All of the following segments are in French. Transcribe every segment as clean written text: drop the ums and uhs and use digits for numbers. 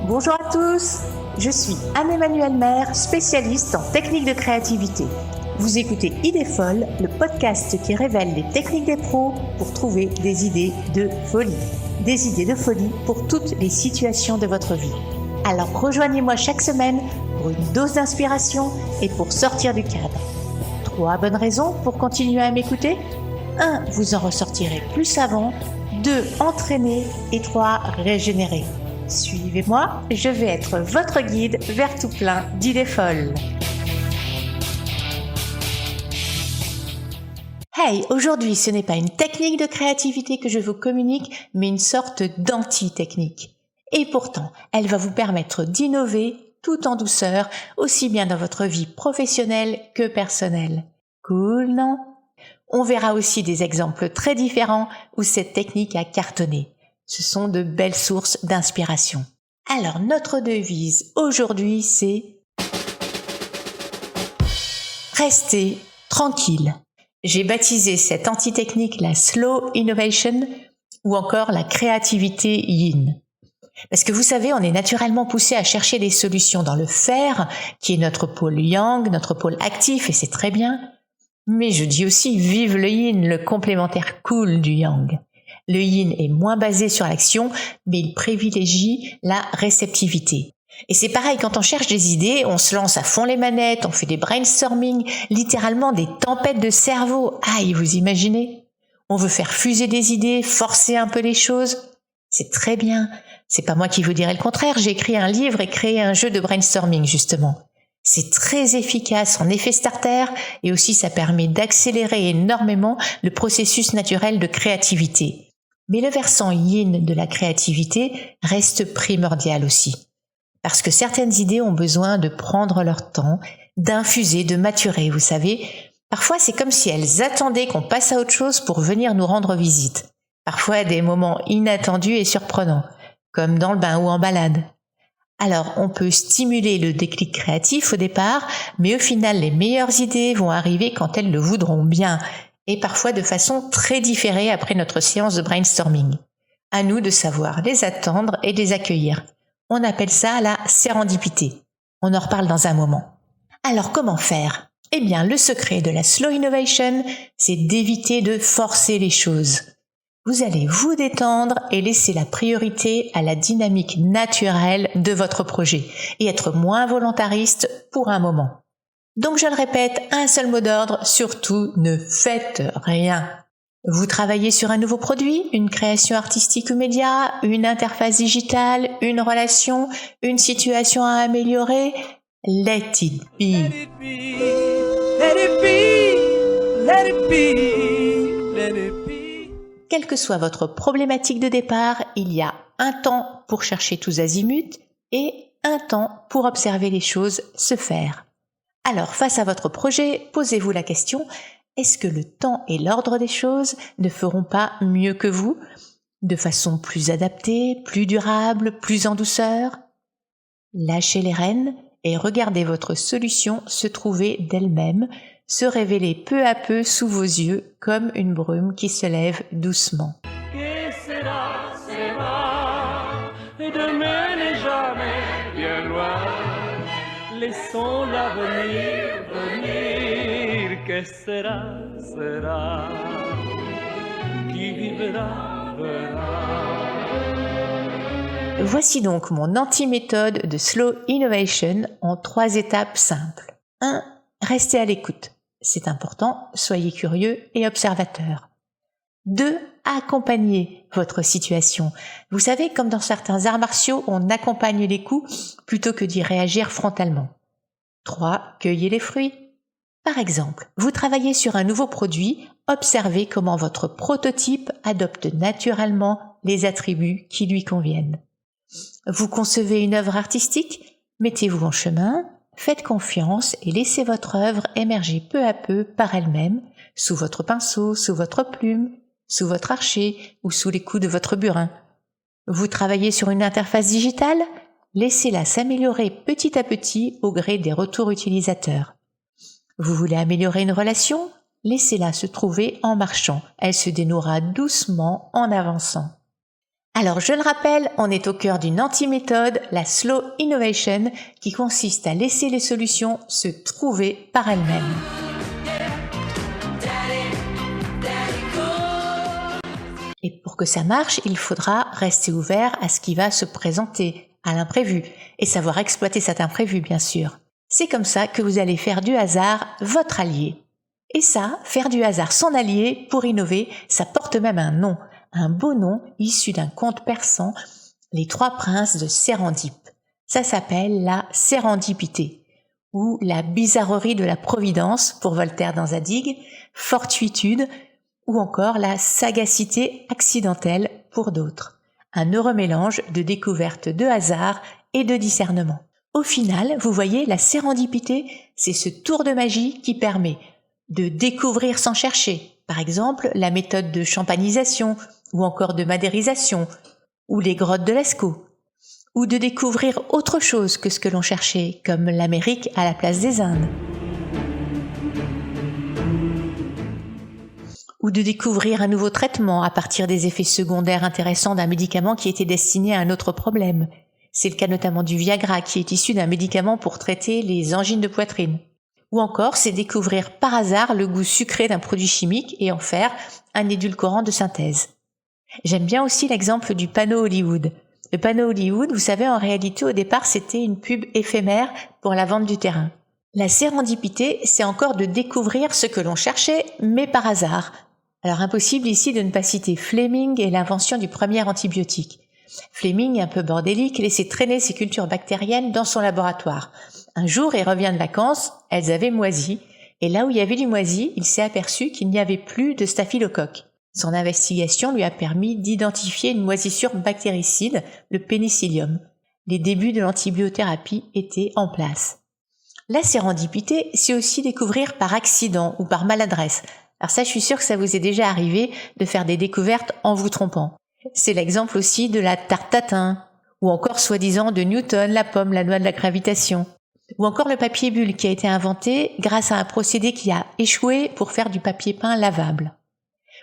Bonjour à tous, je suis Anne-Emmanuelle Maire, spécialiste en techniques de créativité. Vous écoutez Idées folles, le podcast qui révèle les techniques des pros pour trouver des idées de folie. Des idées de folie pour toutes les situations de votre vie. Alors rejoignez-moi chaque semaine pour une dose d'inspiration et pour sortir du cadre. 3 bonnes raisons pour continuer à m'écouter. 1. Vous en ressortirez plus savant. 2. Entraîné. Et 3. Régénérer. Suivez-moi, je vais être votre guide vers tout plein d'idées folles. Hey, aujourd'hui ce n'est pas une technique de créativité que je vous communique, mais une sorte d'anti-technique. Et pourtant, elle va vous permettre d'innover tout en douceur, aussi bien dans votre vie professionnelle que personnelle. Cool, non ? On verra aussi des exemples très différents où cette technique a cartonné. Ce sont de belles sources d'inspiration. Alors, notre devise aujourd'hui, c'est « Restez tranquille ». J'ai baptisé cette anti-technique la slow innovation ou encore la créativité yin. Parce que vous savez, on est naturellement poussé à chercher des solutions dans le faire, qui est notre pôle yang, notre pôle actif, et c'est très bien. Mais je dis aussi vive le yin, le complémentaire cool du yang. Le yin est moins basé sur l'action, mais il privilégie la réceptivité. Et c'est pareil, quand on cherche des idées, on se lance à fond les manettes, on fait des brainstorming, littéralement des tempêtes de cerveau. Aïe, vous imaginez ? On veut faire fuser des idées, forcer un peu les choses. C'est très bien. C'est pas moi qui vous dirai le contraire, j'ai écrit un livre et créé un jeu de brainstorming, justement. C'est très efficace en effet starter et aussi ça permet d'accélérer énormément le processus naturel de créativité. Mais le versant yin de la créativité reste primordial aussi. Parce que certaines idées ont besoin de prendre leur temps, d'infuser, de maturer, vous savez. Parfois, c'est comme si elles attendaient qu'on passe à autre chose pour venir nous rendre visite. Parfois, à des moments inattendus et surprenants, comme dans le bain ou en balade. Alors, on peut stimuler le déclic créatif au départ, mais au final, les meilleures idées vont arriver quand elles le voudront bien, et parfois de façon très différée après notre séance de brainstorming. À nous de savoir les attendre et les accueillir. On appelle ça la sérendipité. On en reparle dans un moment. Alors, comment faire ? Eh bien, le secret de la slow innovation, c'est d'éviter de forcer les choses. Vous allez vous détendre et laisser la priorité à la dynamique naturelle de votre projet et être moins volontariste pour un moment. Donc je le répète, un seul mot d'ordre, surtout ne faites rien. Vous travaillez sur un nouveau produit, une création artistique ou média, une interface digitale, une relation, une situation à améliorer. Let it be. Let it be. Let it be. Let it be. Let it be. Quelle que soit votre problématique de départ, il y a un temps pour chercher tous azimuts et un temps pour observer les choses se faire. Alors, face à votre projet, posez-vous la question, est-ce que le temps et l'ordre des choses ne feront pas mieux que vous, de façon plus adaptée, plus durable, plus en douceur ? Lâchez les rênes et regardez votre solution se trouver d'elle-même, se révéler peu à peu sous vos yeux comme une brume qui se lève doucement. Que sera, et demain n'est jamais bien loin. Laissons l'avenir venir, que sera, qui vivra, verra. Voici donc mon anti-méthode de slow innovation en 3 étapes simples. 1. Restez à l'écoute. C'est important, soyez curieux et observateur. 2. Accompagnez votre situation. Vous savez, comme dans certains arts martiaux, on accompagne les coups plutôt que d'y réagir frontalement. 3. Cueillez les fruits. Par exemple, vous travaillez sur un nouveau produit, observez comment votre prototype adopte naturellement les attributs qui lui conviennent. Vous concevez une œuvre artistique, mettez-vous en chemin, faites confiance et laissez votre œuvre émerger peu à peu par elle-même, sous votre pinceau, sous votre plume, sous votre archet ou sous les coups de votre burin. Vous travaillez sur une interface digitale ? Laissez-la s'améliorer petit à petit au gré des retours utilisateurs. Vous voulez améliorer une relation ? Laissez-la se trouver en marchant. Elle se dénouera doucement en avançant. Alors je le rappelle, on est au cœur d'une anti-méthode, la slow innovation, qui consiste à laisser les solutions se trouver par elles-mêmes. Et pour que ça marche, il faudra rester ouvert à ce qui va se présenter, à l'imprévu, et savoir exploiter cet imprévu, bien sûr. C'est comme ça que vous allez faire du hasard votre allié. Et ça, faire du hasard son allié pour innover, ça porte même un nom, un beau nom issu d'un conte persan, les trois princes de Sérandipe. Ça s'appelle la sérendipité, ou la bizarrerie de la providence pour Voltaire dans Zadig, fortuitude, ou encore la sagacité accidentelle pour d'autres. Un heureux mélange de découverte de hasard et de discernement. Au final, vous voyez, la sérendipité, c'est ce tour de magie qui permet de découvrir sans chercher. Par exemple, la méthode de champanisation, ou encore de madérisation, ou les grottes de Lascaux. Ou de découvrir autre chose que ce que l'on cherchait, comme l'Amérique à la place des Indes. Ou de découvrir un nouveau traitement à partir des effets secondaires intéressants d'un médicament qui était destiné à un autre problème. C'est le cas notamment du Viagra, qui est issu d'un médicament pour traiter les angines de poitrine. Ou encore, c'est découvrir par hasard le goût sucré d'un produit chimique et en faire un édulcorant de synthèse. J'aime bien aussi l'exemple du panneau Hollywood. Le panneau Hollywood, vous savez, en réalité, au départ, c'était une pub éphémère pour la vente du terrain. La sérendipité, c'est encore de découvrir ce que l'on cherchait, mais par hasard. Alors impossible ici de ne pas citer Fleming et l'invention du premier antibiotique. Fleming, un peu bordélique, laissait traîner ses cultures bactériennes dans son laboratoire. Un jour, il revient de vacances, elles avaient moisi, et là où il y avait du moisi, il s'est aperçu qu'il n'y avait plus de staphylocoque. Son investigation lui a permis d'identifier une moisissure bactéricide, le pénicillium. Les débuts de l'antibiothérapie étaient en place. La sérendipité, c'est aussi découvrir par accident ou par maladresse. Alors ça, je suis sûre que ça vous est déjà arrivé de faire des découvertes en vous trompant. C'est l'exemple aussi de la tarte tatin, ou encore soi-disant de Newton, la pomme, la loi de la gravitation. Ou encore le papier bulle qui a été inventé grâce à un procédé qui a échoué pour faire du papier peint lavable.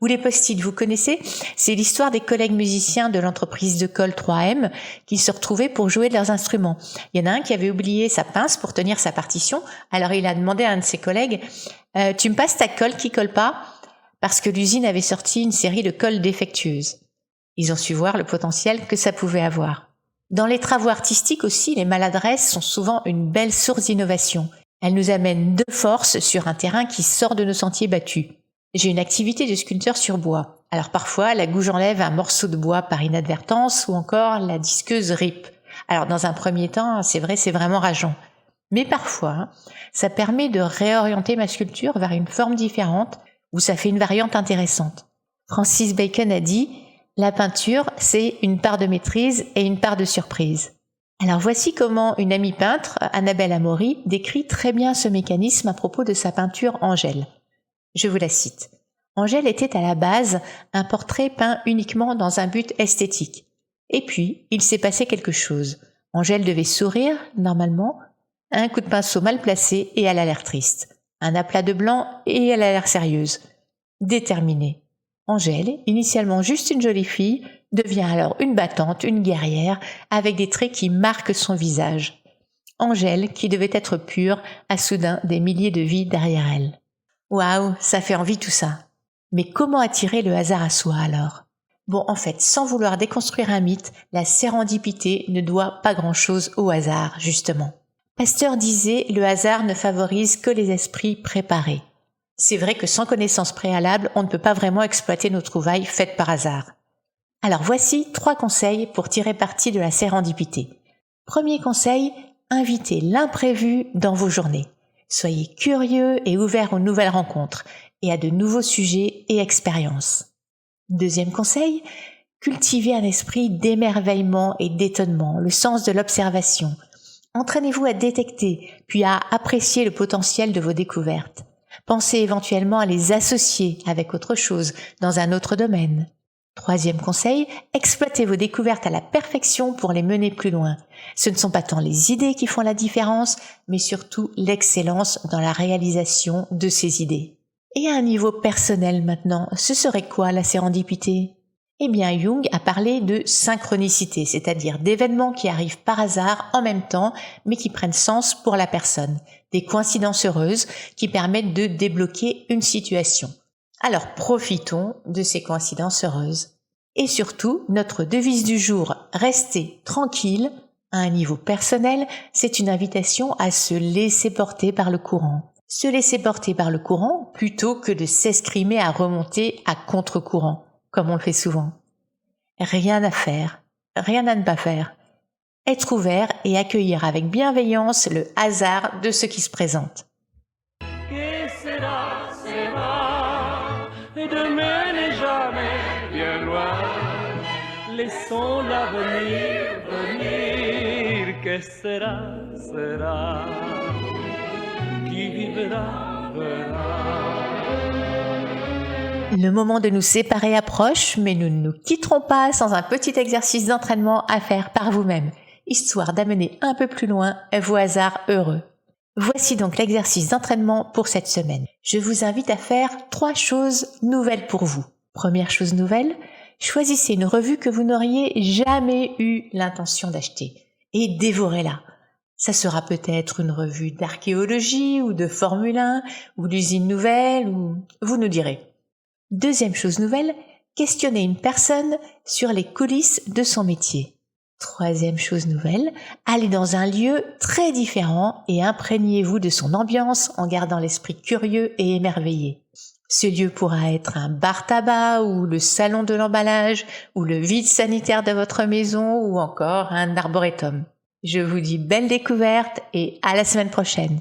Ou les post-it, vous connaissez? C'est l'histoire des collègues musiciens de l'entreprise de colle 3M qui se retrouvaient pour jouer de leurs instruments. Il y en a un qui avait oublié sa pince pour tenir sa partition, alors il a demandé à un de ses collègues « Tu me passes ta colle qui colle pas ?» parce que l'usine avait sorti une série de colles défectueuses. Ils ont su voir le potentiel que ça pouvait avoir. Dans les travaux artistiques aussi, les maladresses sont souvent une belle source d'innovation. Elles nous amènent de force sur un terrain qui sort de nos sentiers battus. J'ai une activité de sculpteur sur bois. Alors parfois, la gouge enlève un morceau de bois par inadvertance ou encore la disqueuse rip. Alors dans un premier temps, c'est vrai, c'est vraiment rageant. Mais parfois, ça permet de réorienter ma sculpture vers une forme différente ou ça fait une variante intéressante. Francis Bacon a dit « La peinture, c'est une part de maîtrise et une part de surprise ». Alors voici comment une amie peintre, Annabelle Amaury, décrit très bien ce mécanisme à propos de sa peinture Angèle. Je vous la cite. Angèle était à la base un portrait peint uniquement dans un but esthétique. Et puis, il s'est passé quelque chose. Angèle devait sourire, normalement, un coup de pinceau mal placé et elle a l'air triste. Un aplat de blanc et elle a l'air sérieuse. Déterminée. Angèle, initialement juste une jolie fille, devient alors une battante, une guerrière, avec des traits qui marquent son visage. Angèle, qui devait être pure, a soudain des milliers de vies derrière elle. Waouh, ça fait envie tout ça. Mais comment attirer le hasard à soi alors? Bon, en fait, sans vouloir déconstruire un mythe, la sérendipité ne doit pas grand-chose au hasard, justement. Pasteur disait « Le hasard ne favorise que les esprits préparés ». C'est vrai que sans connaissance préalable, on ne peut pas vraiment exploiter nos trouvailles faites par hasard. Alors voici 3 conseils pour tirer parti de la sérendipité. Premier conseil, invitez l'imprévu dans vos journées. Soyez curieux et ouverts aux nouvelles rencontres et à de nouveaux sujets et expériences. Deuxième conseil, cultivez un esprit d'émerveillement et d'étonnement, le sens de l'observation. Entraînez-vous à détecter, puis à apprécier le potentiel de vos découvertes. Pensez éventuellement à les associer avec autre chose dans un autre domaine. Troisième conseil, exploitez vos découvertes à la perfection pour les mener plus loin. Ce ne sont pas tant les idées qui font la différence, mais surtout l'excellence dans la réalisation de ces idées. Et à un niveau personnel maintenant, ce serait quoi la sérendipité? Eh bien, Jung a parlé de synchronicité, c'est-à-dire d'événements qui arrivent par hasard en même temps, mais qui prennent sens pour la personne. Des coïncidences heureuses qui permettent de débloquer une situation. Alors, profitons de ces coïncidences heureuses. Et surtout, notre devise du jour, rester tranquille, à un niveau personnel, c'est une invitation à se laisser porter par le courant. Se laisser porter par le courant plutôt que de s'escrimer à remonter à contre-courant, comme on le fait souvent. Rien à faire, rien à ne pas faire. Être ouvert et accueillir avec bienveillance le hasard de ce qui se présente. Que sera, sera, et demain n'est jamais bien loin. Laissons l'avenir venir. Que sera, sera, qui vivra, verra. Le moment de nous séparer approche, mais nous ne nous quitterons pas sans un petit exercice d'entraînement à faire par vous-même, histoire d'amener un peu plus loin vos hasards heureux. Voici donc l'exercice d'entraînement pour cette semaine. Je vous invite à faire 3 choses nouvelles pour vous. Première chose nouvelle, choisissez une revue que vous n'auriez jamais eu l'intention d'acheter et dévorez-la. Ça sera peut-être une revue d'archéologie ou de Formule 1 ou d'usine nouvelle ou vous nous direz. Deuxième chose nouvelle, questionnez une personne sur les coulisses de son métier. Troisième chose nouvelle, allez dans un lieu très différent et imprégnez-vous de son ambiance en gardant l'esprit curieux et émerveillé. Ce lieu pourra être un bar-tabac ou le salon de l'emballage ou le vide sanitaire de votre maison ou encore un arboretum. Je vous dis belle découverte et à la semaine prochaine.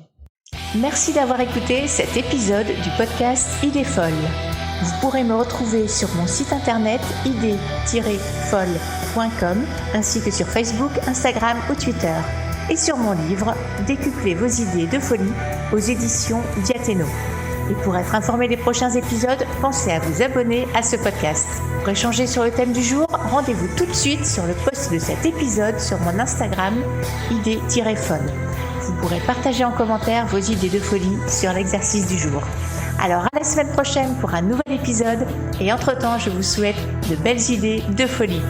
Merci d'avoir écouté cet épisode du podcast Idées folles. Vous pourrez me retrouver sur mon site internet idées-folles.com ainsi que sur Facebook, Instagram ou Twitter et sur mon livre Décuplez vos idées de folie aux éditions Diathéno. Et pour être informé des prochains épisodes, pensez à vous abonner à ce podcast. Pour échanger sur le thème du jour, rendez-vous tout de suite sur le post de cet épisode sur mon Instagram idées-folles. Vous pourrez partager en commentaire vos idées de folie sur l'exercice du jour. Alors à la semaine prochaine pour un nouvel épisode et entre-temps je vous souhaite de belles idées de folie.